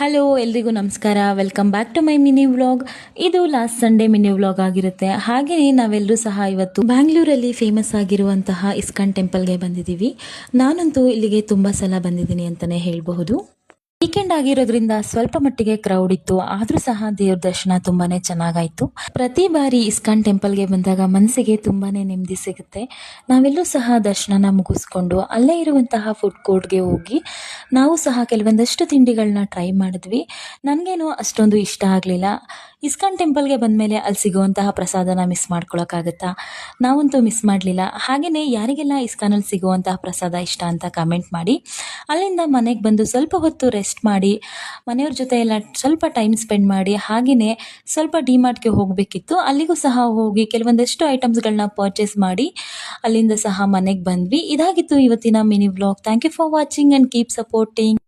Hello ಎಲ್ರಿಗೂ ನಮಸ್ಕಾರ. Welcome back to my mini vlog. ಇದು ಲಾಸ್ಟ್ ಸಂಡೇ ಮಿನಿ ವ್ಲಾಗ್ ಆಗಿರುತ್ತೆ. ಹಾಗೆಯೇ ನಾವೆಲ್ಲರೂ ಸಹ ಇವತ್ತು ಬ್ಯಾಂಗ್ಳೂರಲ್ಲಿ ಫೇಮಸ್ ಆಗಿರುವಂತಹ ಇಸ್ಕಾನ್ ಟೆಂಪಲ್ಗೆ ಬಂದಿದ್ದೀವಿ. ನಾನಂತೂ ಇಲ್ಲಿಗೆ ತುಂಬ ಸಲ ಬಂದಿದ್ದೀನಿ ಅಂತಲೇ ಹೇಳಬಹುದು. ವೀಕೆಂಡ್ ಆಗಿರೋದ್ರಿಂದ ಸ್ವಲ್ಪ ಮಟ್ಟಿಗೆ ಕ್ರೌಡ್ ಇತ್ತು, ಆದರೂ ಸಹ ದೇವ್ರ ದರ್ಶನ ತುಂಬಾನೇ ಚೆನ್ನಾಗಾಯ್ತು. ಪ್ರತಿ ಬಾರಿ ಇಸ್ಕಾನ್ ಟೆಂಪಲ್ಗೆ ಬಂದಾಗ ಮನಸ್ಸಿಗೆ ತುಂಬಾನೇ ನೆಮ್ಮದಿ ಸಿಗುತ್ತೆ. ನಾವೆಲ್ಲೂ ಸಹ ದರ್ಶನನ ಮುಗಿಸ್ಕೊಂಡು ಅಲ್ಲೇ ಇರುವಂತಹ ಫುಡ್ ಕೋರ್ಟ್ಗೆ ಹೋಗಿ ನಾವು ಸಹ ಕೆಲವೊಂದಷ್ಟು ತಿಂಡಿಗಳನ್ನ ಟ್ರೈ ಮಾಡಿದ್ವಿ. ನನಗೇನು ಅಷ್ಟೊಂದು ಇಷ್ಟ ಆಗಲಿಲ್ಲ. ಇಸ್ಕಾನ್ ಟೆಂಪಲ್ಗೆ ಬಂದಮೇಲೆ ಅಲ್ಲಿ ಸಿಗುವಂತಹ ಪ್ರಸಾದನ ಮಿಸ್ ಮಾಡ್ಕೊಳಕ್ಕಾಗತ್ತಾ? ನಾವಂತೂ ಮಿಸ್ ಮಾಡಲಿಲ್ಲ. ಹಾಗೆಯೇ ಯಾರಿಗೆಲ್ಲ ಇಸ್ಕಾನಲ್ಲಿ ಸಿಗುವಂತಹ ಪ್ರಸಾದ ಇಷ್ಟ ಅಂತ ಕಮೆಂಟ್ ಮಾಡಿ. ಅಲ್ಲಿಂದ ಮನೆಗೆ ಬಂದು ಸ್ವಲ್ಪ ಹೊತ್ತು ರೆಸ್ಟ್ ಮಾಡಿ, ಮನೆಯವ್ರ ಜೊತೆ ಎಲ್ಲ ಸ್ವಲ್ಪ ಟೈಮ್ ಸ್ಪೆಂಡ್ ಮಾಡಿ, ಹಾಗೆಯೇ ಸ್ವಲ್ಪ ಡಿಮಾರ್ಟ್ಗೆ ಹೋಗಬೇಕಿತ್ತು. ಅಲ್ಲಿಗೂ ಸಹ ಹೋಗಿ ಕೆಲವೊಂದಷ್ಟು ಐಟಮ್ಸ್ಗಳನ್ನ ಪರ್ಚೇಸ್ ಮಾಡಿ ಅಲ್ಲಿಂದ ಸಹ ಮನೆಗೆ ಬಂದ್ವಿ. ಇದಾಗಿತ್ತು ಇವತ್ತಿನ mini vlog. Thank you for watching and keep supporting.